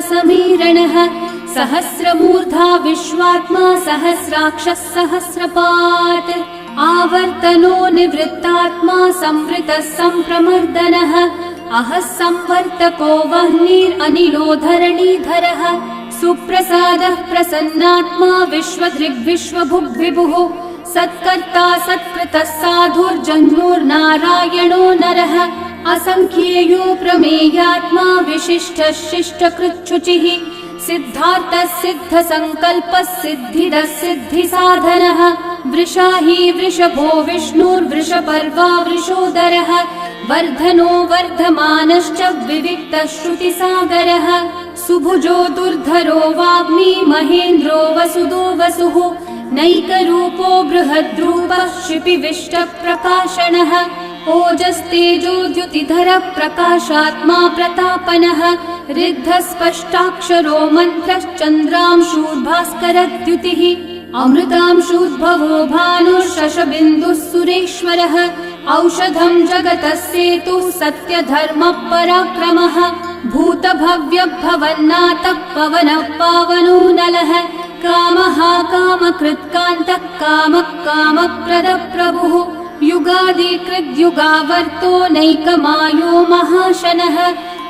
समीरणः सहस्रमूर्धा विश्वात्मा सहस्राक्षः सहस्रपात् आवर्तनो निवृत्तात्मा संवृतः संप्रमर्दनः अहः संवर्तको वह्निरनिलो धरणीधरः सुप्रसादः प्रसन्नात्मा विश्वदृग्विश्वभुग्विभुः सत्कर्ता सत्कृतः साधुर्जन्मुर्नारायणो नरः असंख्येयो प्रमेयात्मा विशिष्टः शिष्टकृच्छुचिः सिद्धार्थः सिद्धसंकल्पः सिद्धिदः सिद्धिसाधनः वृषाही वृषभो विष्णुर्वृषपर्वा वृषोदरः वर्धनो वर्धमानश्च विविक्तः श्रुतिसागरः सुभुजो दुर्धरो वाग्मी महेन्द्रो वसुदो वसुः नैकरूपो बृहद्रूपः शिपिविष्टप्रकाशनः ओजस्तेजो द्युतिधरः प्रकाशात्मा प्रतापनः ऋद्धस्पष्टाक्षरो मन्त्रश्चन्द्रांशूर्भास्करद्युतिः अमृतांशूद्भवो भानुर्शशबिन्दुः सुरेश्वरः औषधं जगतः सेतुः सत्यधर्मपराक्रमः भूतभव्यभवन्नाथः पवनः पावनो नलः कामः कामकृत्कान्तः कामः कामप्रदः प्रभुः युगादिकृद्युगावर्तो नैकमायो महाशनः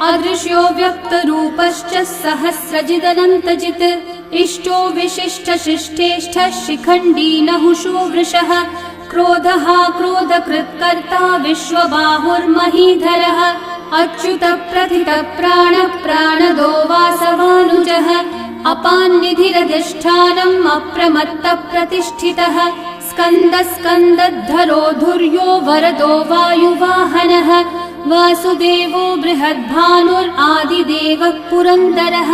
अदृश्यो व्यक्तरूपश्च सहस्रजिदनन्तजित् इष्टो विशिष्टशिष्टेष्ठः शिखण्डी नहुषो वृषः क्रोधः क्रोधकृत्कर्ता विश्वबाहुर्महीधरः अच्युतः प्रथितः प्राणः प्राणदो वासवानुजः अपान्निधिरधिष्ठानम् अप्रमत्तः प्रतिष्ठितः स्कन्दस्कन्दद्धरो धुर्यो वरदो वायुवाहनः वासुदेवो बृहद्भानुरादिदेवः पुरन्दरः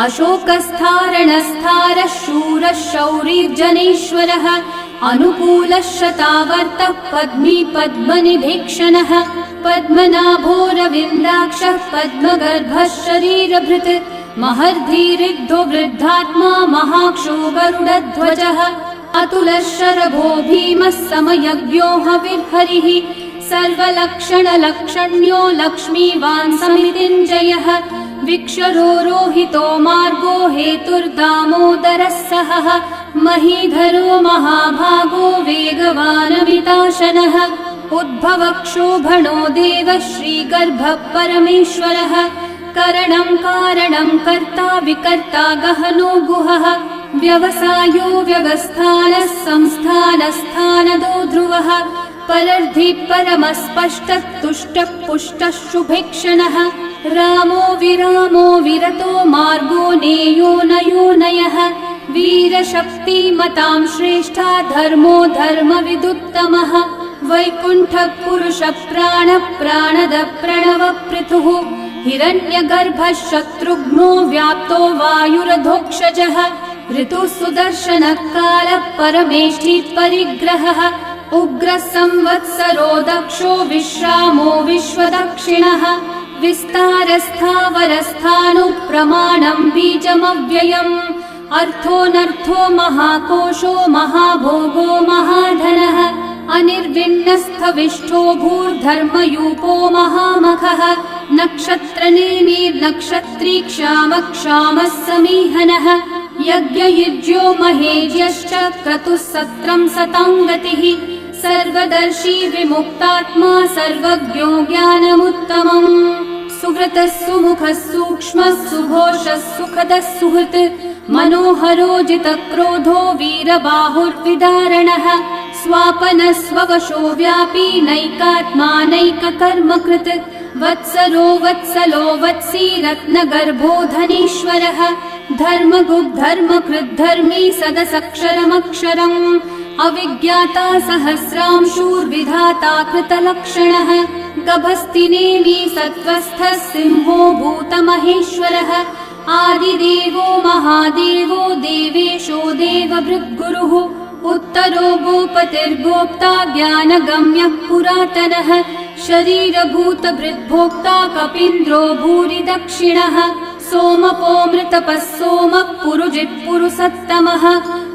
अशोकस्थारणस्थारः शूरः शौरिर्जनेश्वरः अनुकूलः शतावर्तः पद्मी पद्मनिभीक्षणः पद्मनाभोरविन्दाक्षः पद्मगर्भः शरीरभृत् महर्धिरिग्धो वृद्धात्मा महाक्षो गरुडध्वजः अतुलः शरभो भीमः समयज्ञो हविर्हरिः सर्वलक्षणलक्षण्यो लक्ष्मीवान् समितिञ्जयः विक्षरो रोहितो मार्गो हेतुर्दामोदरः सहः महीधरो महाभागो वेगवानमिताशनः उद्भवक्षोभणो देवः श्रीगर्भः परमेश्वरः करणं कारणं कर्ता विकर्ता गहनो गुहः व्यवसायो व्यवस्थानः संस्थानस्थानदो ध्रुवः परर्धि परमस्पष्टः तुष्टः पुष्टः शुभेक्षणः रामो विरामो विरतो मार्गो नेयो नयो नयः वीरशक्तिमतां श्रेष्ठा धर्मो धर्मविदुत्तमः वैकुण्ठः पुरुषः प्राणः प्राणदः प्रणवः पृथुः हिरण्यगर्भः शत्रुघ्नो व्याप्तो वायुरधोक्षजः ऋतुः सुदर्शनः कालः परमेष्ठी परिग्रहः उग्रः संवत्सरो दक्षो विश्रामो विश्वदक्षिणः विस्तारस्थावरस्थाणुः प्रमाणं बीजमव्ययम् अर्थोऽनर्थो महाकोशो महाभोगो महाधनः अनिर्विण्णस्थविष्ठो भूर्धर्मयूपो महामखः नक्षत्रनेमिर्नक्षत्री क्षामः क्षामः समीहनः यज्ञयुज्यो महेज्यश्च क्रतुः सत्रं सताङ्गतिः सर्वदर्शी विमुक्तात्मा सर्वज्ञो ज्ञानमुत्तमम् सुहृतः सुमुखः सूक्ष्मः सुघोषः सुखदः सुहृत् मनोहरो जितक्रोधो वीरबाहुर्विदारणः स्वापनः स्ववशो व्यापी नैकात्मा नैककर्मकृत् वत्सरो वत्सलो वत्सी रत्नगर्भो धनीश्वरः धर्मगुग्धर्मकृद्धर्मी सदसक्षरमक्षरम् अविज्ञाता सहस्रांशूर्विधाता कृतलक्षणः गभस्तिनेमि सत्त्वस्थः सिंहो भूतमहेश्वरः आदिदेवो महादेवो देवेशो देवभृद्गुरुः उत्तरो गोपतिर्गोप्ता ज्ञानगम्यः पुरातनः शरीरभूतभृद्भोक्ता कपीन्द्रो भूरि दक्षिणः सोमपोऽमृतपः सोमः पुरुजित्पुरुसत्तमः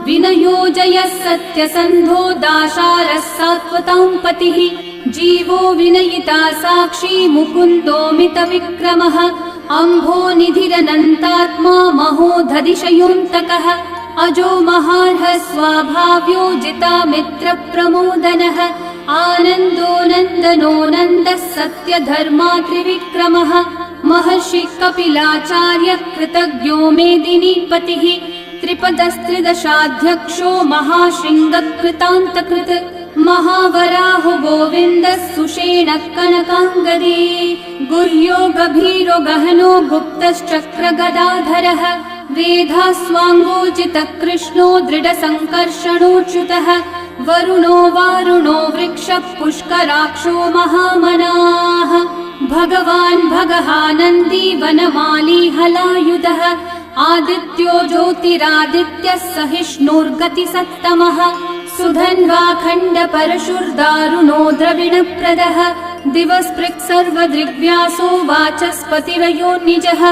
विनयोजयः सत्यसन्धो दाशारः सात्वतां पतिः जीवो विनयिता साक्षी मुकुन्दो मितविक्रमः अम्भोनिधिरनन्तात्मा महोदधिशयोऽन्तकः अजो महार्ह स्वाभाव्यो जितामित्रप्रमोदनः आनन्दो नन्दनो नन्दः सत्यधर्मात्रिविक्रमः महर्षि कपिलाचार्य कृतज्ञो मेदिनीपतिः त्रिपदस्त्रिदशाध्यक्षो महाशृङ्गकृतान्तकृत् महावराहो गोविन्दः सुषेणः कनकाङ्गदी गुह्यो गभीरो गहनो गुप्तश्चक्रगदाधरः वेधास्वाङ्गोचितः कृष्णो दृढसङ्कर्षणोच्युतः वरुणो वारुणो वृक्षः पुष्कराक्षो महामनाः भगवान् भगहानन्दी वनमाली हलायुधः आदित्यो ज्योतिरादित्यः सहिष्णुर्गतिसत्तमः सुधन्वाखण्ड परशुर्दारुणो द्रविणप्रदः दिवस्पृक् सर्वदृग्व्यासो वाचस्पतिरयो निजः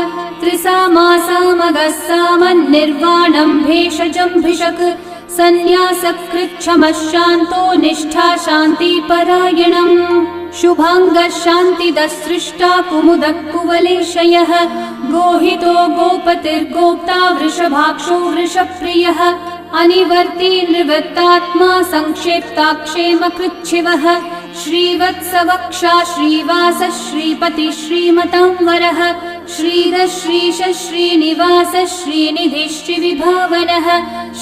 त्रिसामासामगः सामन्निर्वाणम् भेषजम्भिषक् सन्न्यासकृच्छमः शान्तो निष्ठा शान्तिपरायणम् शुभाङ्गः शान्तिदः सृष्टा कुमुदः कुवलेशयः गोहितो गोपतिर्गोप्ता वृषभाक्षो वृषप्रियः अनिवर्ती निवृत्तात्मा संक्षेप्ताक्षेमकृच्छिवः श्रीवत्सवक्षा श्रीवासः श्रीपति श्रीमतांवरः श्रीधः श्रीश श्रीनिवास श्रीनिधिः श्रीविभावनः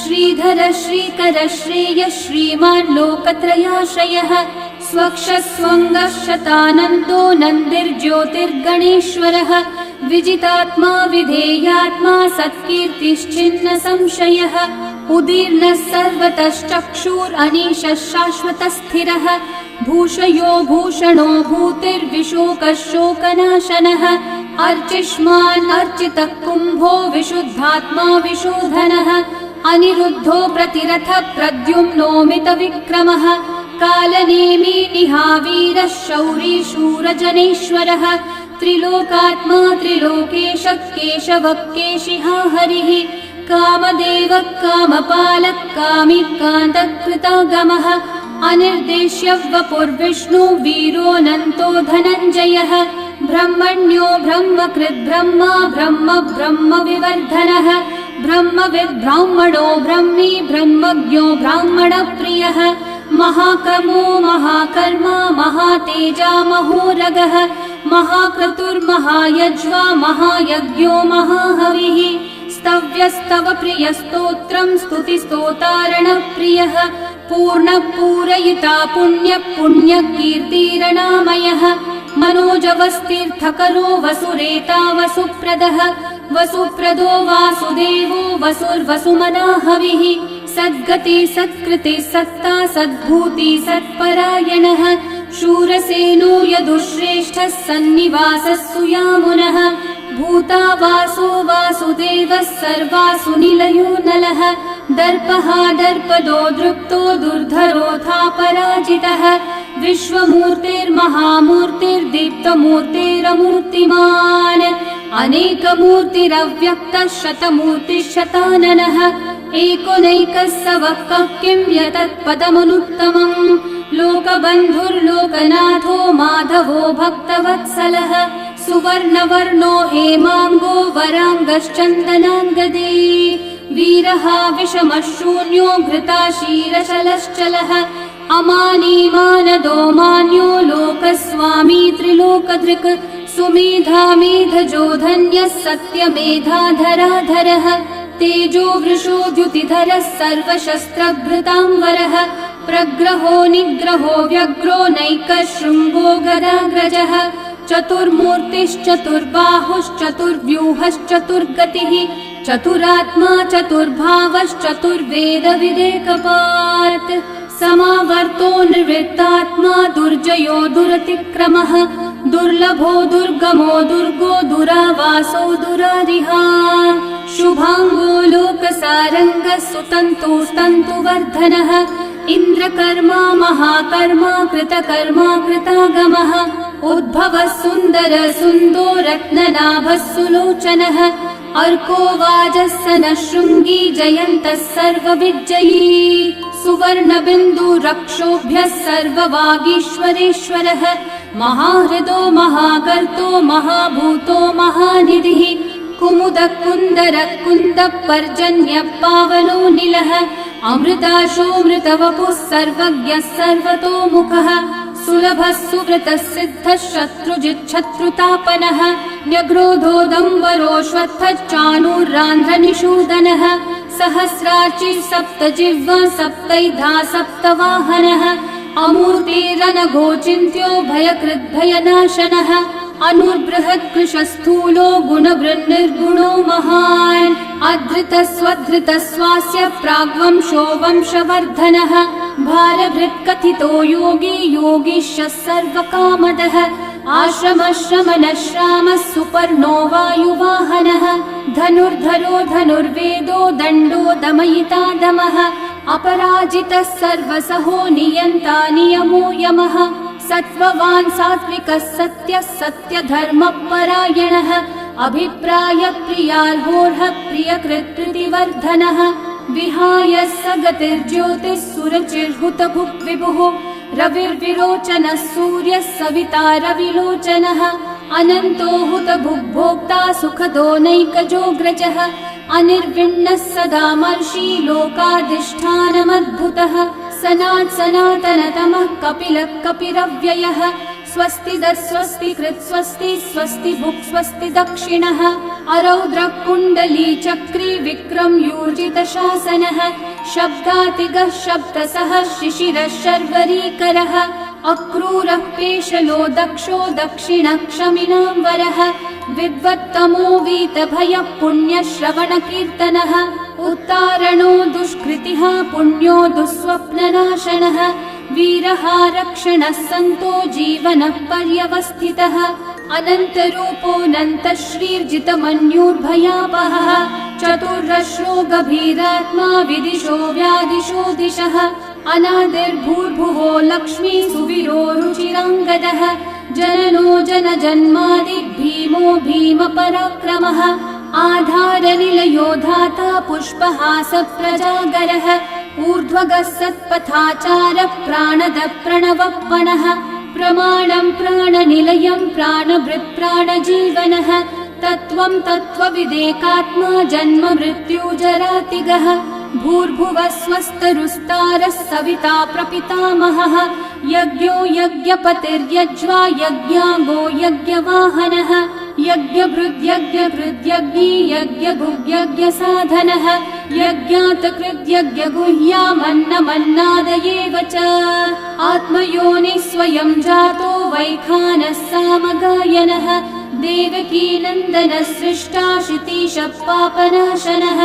श्रीधर श्रीकर श्रेयः श्रीमान् लोकत्रयाश्रयः स्वक्षस्वङ्गः शतानन्दो नन्दिर्ज्योतिर्गणेश्वरः विजितात्मा विधेयात्मा सत्कीर्तिश्चिन्न संशयः उदीर्णः सर्वतश्चक्षुरनीशः शाश्वतस्थिरः भूषयो भूषणो भूतिर्विशोकः शोकनाशनः अर्चिष्मान् अर्चितः कुम्भो विशुद्धात्मा विशोधनः अनिरुद्धो प्रतिरथ प्रद्युम्नोमितविक्रमः कालनेमी निहावीरः शौरी शूरजनेश्वरः त्रिलोकात्मा त्रिलोकेशः केशवः केशिहा हरिः कामदेवः कामपालः कामिकान्तकृतागमः अनिर्देश्य वपुर्विष्णु वीरोऽनन्तो धनञ्जयः ब्रह्मण्यो ब्रह्मकृद् ब्रह्मा ब्रह्म ब्रह्मविवर्धनः ब्रह्मविद् ब्राह्मणो ब्रह्मी ब्रह्मज्ञो ब्राह्मणप्रियः महाकर्मो महाकर्मा महातेजा महोरगः महाक्रतुर्महायज्वा महायज्ञो महाहविः स्तव्यस्तव प्रियस्तोत्रम् स्तुतिस्तोतारणप्रियः पूर्णपूरयिता पुण्यकीर्तिरणामयः मनोजवस्तीर्थकरो वसुरेता वसुप्रदः वसुप्रदो वासुदेवो वसुर्वसुमनाहविः सद्गति सत्कृति सत्ता सद्भूति सत्परायणः शूरसेनो यदुश्रेष्ठः सन्निवासः सुयामुनः भूता वासो वासुदेवः सर्वासु निलयो नलः दर्पः दर्पदो दृप्तो दुर्धरोऽथा पराजितः विश्वमूर्तिर्महामूर्तिर्दीप्तमूर्तिरमूर्तिमान् अनेकमूर्तिरव्यक्तः शतमूर्तिः शताननः एकोनैकः स वः किं यतत्पदमनुत्तमम् लोकबन्धुर्लोकनाथो माधवो भक्तवत्सलः सुवर्णवर्णो हेमाङ्गो वराङ्गश्चन्दनाङ्गदे वीरः विषमः शून्यो घृताशीरशलश्चलः अमानी मानदो मान्यो लोकस्वामी त्रिलोकधृक् सुमेधा मेधजो धन्यः सत्यमेधाधराधरः तेजो वृषो द्युतिधरः सर्वशस्त्रभृतांवरः प्रग्रहो निग्रहो व्यग्रो नैकः शृङ्गो गदाग्रजः चतुर्मूर्तिश्चतुर्बाहुश्चतुर्व्यूहश्चतुर्गतिः चतुरात्मा चतुर्भावश्चतुर्वेदविदेकपात् समावर्तो निवृत्तात्मा दुर्जयो दुरतिक्रमः दुर्लभो दुर्गमो दुर्गो दुरावासो दुरारिहा शुभाङ्गो लोकसारङ्गः सुतन्तुस्तन्तुवर्धनः इन्द्रकर्मा महाकर्मा कृतकर्मा कृतागमः उद्भवः सुन्दर सुन्दो रत्ननाभः सुलोचनः अर्को वाजस्सनः शृङ्गी जयन्तः सर्वविजयी सुवर्णबिन्दु रक्षोभ्यः सर्ववागीश्वरेश्वरः महाहृदो महागर्तो महाभूतो महानिधिः कुमुदः कुन्दरः कुन्दः पर्जन्यः पावनो निलः अमृताशो मृतवपुः सर्वज्ञः सर्वतोमुखः सुलभः सुव्रतः सिद्धः शत्रुजिच्छत्रुतापनः न्यग्रोधोदम्बरोऽश्वत्थः चाणूरान्ध्रनिषूदनः सहस्रार्चिः सप्तजिह्वा सप्तैधा सप्तवाहनः अमूर्तिरनघोचिन्त्यो भयकृद्भयनाशनः अनुर्बृहत्कृशस्थूलो गुणवृन्निर्गुणो महान् अधृतस्वधृतस्वास्य प्राग्वंशो वंशवर्धनः भारभृत्कथितो योगी योगीशः सर्वकामदः आश्रमश्रमणश्रामः सुपर्णो वायुवाहनः धनुर्धरो धनुर्वेदो दण्डो दमयिता दमः अपराजितः सर्वसहो नियन्ता नियमो यमः सत्त्ववान् सात्विकः सत्यः सत्यधर्मपरायणः अभिप्रायप्रियार्होर्हः प्रियकृत्कृतिवर्धनः विहाय स गतिर्ज्योतिः सुरचिर्हुतभुक् विभुः रविर्विरोचनः सूर्यः सविता रविलोचनः अनन्तो हुतभुग्भोक्ता सुखदो नैकजोऽग्रजः अनिर्विण्णः सदा मर्षि लोकाधिष्ठानमद्भुतः सनात् सनातनतमः कपिलः कपिरव्ययः स्वस्तिदः स्वस्तिकृत् स्वस्ति स्वस्ति भुक् स्वस्ति दक्षिणः अरौद्रः कुण्डली चक्री विक्रम यूर्जितशासनः शब्दातिगः शब्दसः शिशिरः शर्वरीकरः अक्रूरः पेशलो दक्षो दक्षिणः क्षमिनाम्बरः विद्वत्तमो वीतभयः पुण्यश्रवणकीर्तनः उत्तारणो दुष्कृतिः पुण्यो दुःस्वप्ननाशनः वीरः रक्षणः सन्तो जीवनः पर्यवस्थितः अनन्तरूपोऽनन्तः श्रीर्जितमन्युर्भयापहः चतुर्रश्रो गभीरात्मा विदिशो व्यादिशो दिशः अनादिर्भूर्भुवो लक्ष्मी सुवीरो रुचिराङ्गदः जननो जनजन्मादि भीमो भीमपराक्रमः आधारनिलयो धाता पुष्पहासः प्रजागरः ऊर्ध्वगः सत्पथाचारः प्राणदः प्रणवप्पणः प्रमाणं प्राणनिलयं प्राणभृत् प्राणजीवनः तत्त्वं तत्त्वविदेकात्मा जन्म मृत्युजरातिगः भूर्भुवः स्वस्तरुस्तारः सविता प्रपितामहः यज्ञो यज्ञपतिर्यज्वा यज्ञाङ्गो यज्ञवाहनः यज्ञभृद्यज्ञकृद्यज्ञी यज्ञभुग्यज्ञसाधनः यज्ञातकृद्यज्ञगुह्यामन्नमन्नादयेव च आत्मयोनिः स्वयं जातो वैखानः सामगायनः देवकीनन्दनः सृष्टा शितीशः पापनाशनः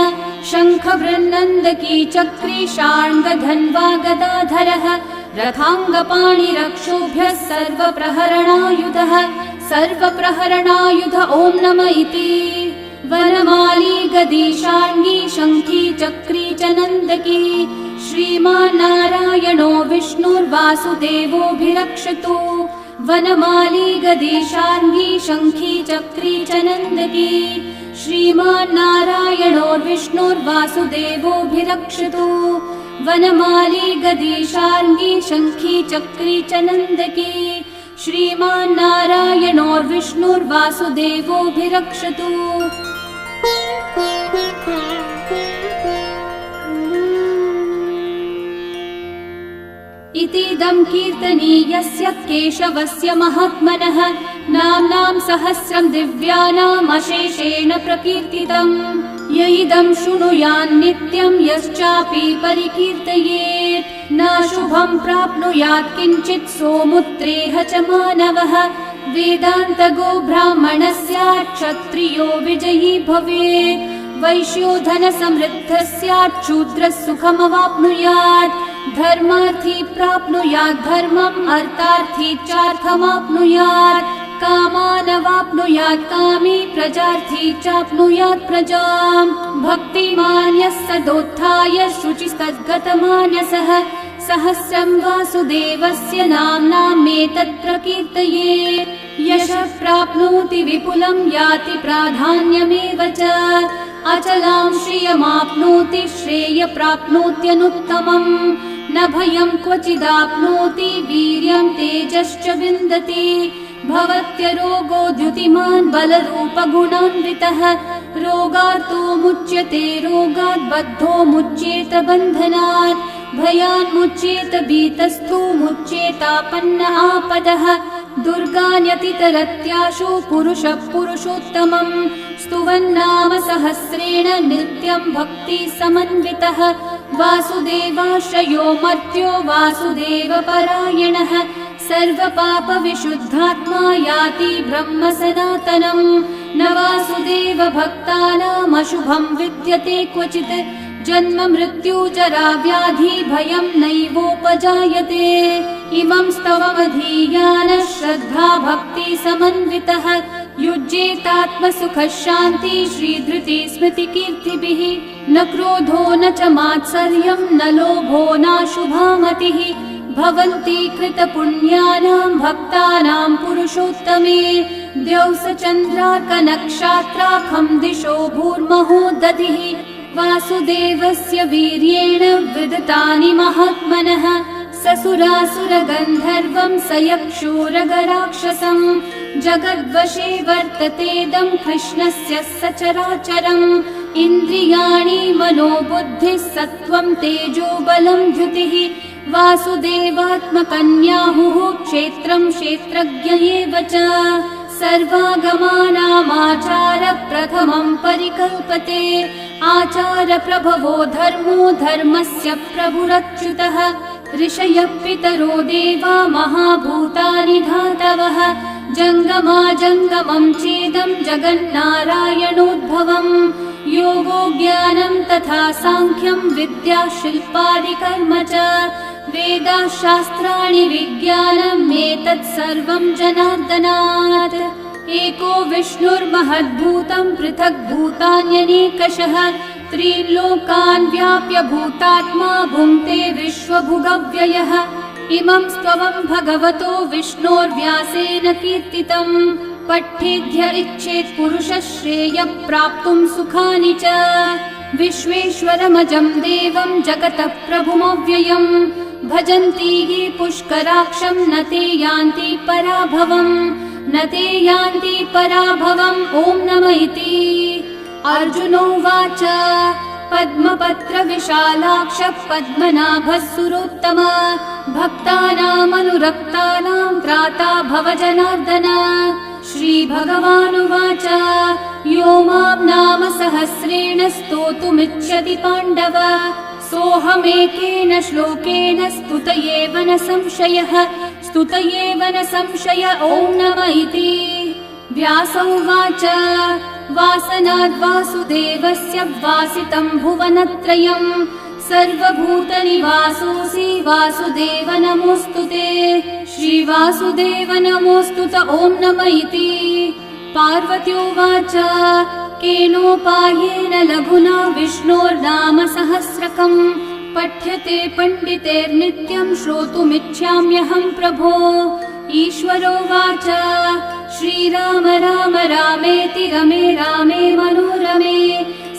शङ्खवृन्नन्दकी चक्री शार्ङ्गधन्वा गदाधरः रथाङ्गपाणिरक्षोभ्यः सर्वप्रहरणायुधः सर्वप्रहरणायुध ॐ नम इति वनमाली गदी शार्ङ्गी शङ्खी चक्री च नन्दकी श्रीमान्नारायणो विष्णुर्वासुदेवोऽभिरक्षतु वनमाली गदी शार्ङ्गी शङ्खी चक्री च नन्दकी श्रीमान्नारायणो विष्णुर्वासुदेवोऽभिरक्षतु वनमाली गदी शार्ङ्गी शङ्खी चक्री च नन्दकी श्रीमान्नारायणो विष्णुर्वासुदेवोऽभिरक्षतु इतीदं कीर्तनीयस्य केशवस्य महात्मनः नाम्नां सहस्रं दिव्यानाम् अशेषेण प्रकीर्तितम् य इदं शृणुयान्नित्यं यश्चापि परिकीर्तयेत् न शुभं प्राप्नुयात् किञ्चित् सोमुत्रेह च मानवः वेदान्तगो ब्राह्मणः स्यात् क्षत्रियो विजयी भवेत् वैश्यो धनसमृद्धः स्यात् शूद्रः सुखमवाप्नुयात् धर्मार्थी प्राप्नुयात् धर्मम् अर्थार्थी चार्थमाप्नुयात् कामानवाप्नुयात् कामी प्रजार्थी चाप्नुयात् प्रजाम् भक्तिमान्यः सदोत्थाय शुचिस्तद्गतमानसः सहस्रं वासुदेवस्य नाम्नामेतत् प्रकीर्तयेत् यशः प्राप्नोति विपुलं याति प्राधान्यमेव च अचलां श्रियमाप्नोति श्रेय प्राप्नोत्यनुत्तमम् न भयं क्वचिदाप्नोति वीर्यं तेजश्च विन्दति भवत्यरोगो द्युतिमान् बलरूपगुणान्वितः रोगार्तो मुच्यते रोगात् बद्धो मुच्येत बन्धनात् भयान्मुच्येत भीतस्थो मुच्येतापन्न आपदः दुर्गान्यतितरत्याशु पुरुषः पुरुषोत्तमम् स्तुवन्नाम सहस्रेण नित्यं भक्ति समन्वितः वासुदेवाश्रयो मर्त्यो वासुदेवपरायणः सर्वपापविशुद्धात्मा याति ब्रह्म सनातनम् न वासुदेव भक्तानामशुभं विद्यते क्वचित् जन्म मृत्यु जरा व्याधि भयं नैवोपजायते इमं स्तवमधीयानः श्रद्धा भक्ति समन्वितः युज्येतात्मसुखः शान्ति श्रीधृति स्मृतिकीर्तिभिः न क्रोधो न च मात्सर्यं न लोभो नाशुभा मतिः भवन्ति कृतपुण्यानां भक्तानां पुरुषोत्तमे द्यौसचन्द्रार्कनक्षत्राखं दिशो भूर्महो दधिः वासुदेवस्य वीर्येण विदतानि महात्मनः ससुरासुरगन्धर्वं सयक्षूरगराक्षसं जगद्वशे वर्ततेदं कृष्णस्य सचराचरम् इन्द्रियाणि मनोबुद्धिः सत्त्वं तेजो बलं द्युतिः वासुदेवात्मकन्याहुः क्षेत्रं क्षेत्रज्ञ एव च सर्वागमानामाचार प्रथमं परिकल्पते आचार प्रभवो धर्मो धर्मस्य प्रभुरच्युतः ऋषयः पितरो देवा महाभूतानि धातवः जङ्गमाजङ्गमं चेदं जगन्नारायणोद्भवम् योगो ज्ञानं तथा साङ्ख्यं विद्या शिल्पादिकर्म च वेदाः शास्त्राणि विज्ञानम् एतत् सर्वं जनार्दनात् एको विष्णुर्महद्भूतं पृथक् भूतान्यनेकशः त्रीन् लोकान् व्याप्य भूतात्मा भुङ्क्ते विश्वभुगव्ययः इमं स्तवं भगवतो विष्णोर्व्यासेन कीर्तितं पठ्येद्य इच्छेत् पुरुषः श्रेयः प्राप्तुं सुखानि च विश्वेश्वरमजं देवं जगतः प्रभुमव्ययम् भजन्ति ये पुष्कराक्षं न ते यान्ति पराभवम् न ते यान्ति पराभवम् ॐ नमः इति अर्जुनोवाच पद्मपत्रविशालाक्ष पद्मनाभः सुरोत्तम भक्तानामनुरक्तानां त्राता भव जनार्दन श्रीभगवानुवाच यो मां नाम सहस्रेण स्तोतुमिच्छति पाण्डव सोऽहमेकेन श्लोकेन स्तुत एव न संशयः स्तुत एव न संशय ॐ नमः इति व्यास उवाच वासनाद् वासुदेवस्य वासितं भुवनत्रयम् सर्वभूतनिवासोऽसि वासुदेव नमोऽस्तु ते श्रीवासुदेव नमोऽस्तु ॐ नमः इति पार्वत्योवाच केनोपायेन लघुना विष्णोर्नाम सहस्रकम् पठ्यते पण्डितेर्नित्यं श्रोतुमिच्छाम्यहं प्रभो ईश्वरोवाच श्रीराम राम रामेति रमे रामे मनोरमे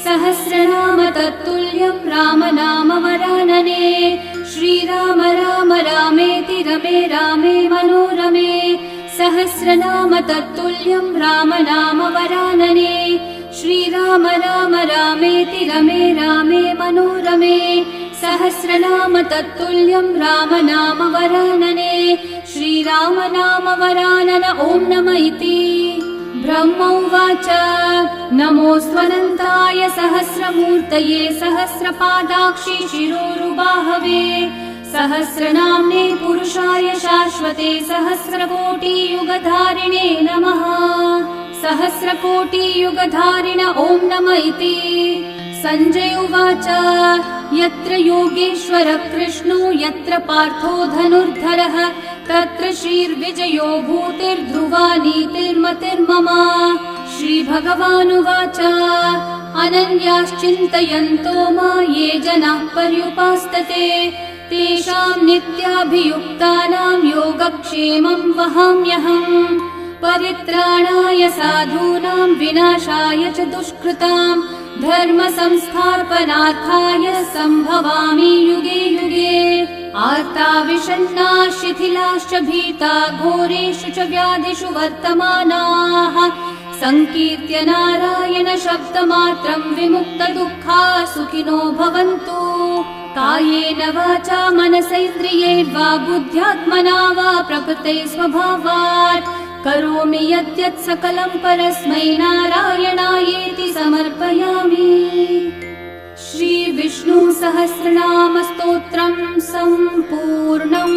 सहस्रनाम तत्तुल्यं राम नाम वरानने श्रीराम राम रामेति रमे रामे मनोरमे सहस्रनाम तत्तुल्यं राम नाम वरानने श्रीराम राम रामेति रमे रामे मनोरमे सहस्रनाम तत्तुल्यं राम नाम वरानने श्रीराम नाम वरानन ॐ नमः इति ब्रह्म उवाच नमोऽस्त्वनन्ताय सहस्रमूर्तये सहस्रपादाक्षि शिरोरुबाहवे सहस्रनाम्ने पुरुषाय शाश्वते सहस्रकोटियुगधारिणे नमः सहस्रकोटियुगधारिण ॐ नमः इति सञ्जय उवाच यत्र योगेश्वर कृष्णो यत्र पार्थो धनुर्धरः तत्र श्रीर्विजयो भूतिर्ध्रुवा नीतिर्मतिर्मम श्रीभगवानुवाच अनन्याश्चिन्तयन्तो मा ये जनाः पर्युपासते तेषां नित्याभियुक्तानां योगक्षेमं वहाम्यहम् परित्राणाय साधूनां विनाशाय च दुष्कृतां धर्म संस्थापनार्थाय सम्भवामि युगे युगे आर्ता विषण्णा शिथिलाश्च भीता घोरेषु च व्याधिषु वर्तमानाः संकीर्त्य नारायण शब्दमात्रं विमुक्तदुःखा सुखिनो भवन्तु। कायेन वाचा मनसैन्द्रियैर्वा बुद्ध्यात्मना वा प्रकृते स्वभावात् करोमि यद्यत् सकलं परस्मै नारायणायेति समर्पयामि। श्री विष्णु सहस्रनाम स्तोत्रम् सम्पूर्णम्।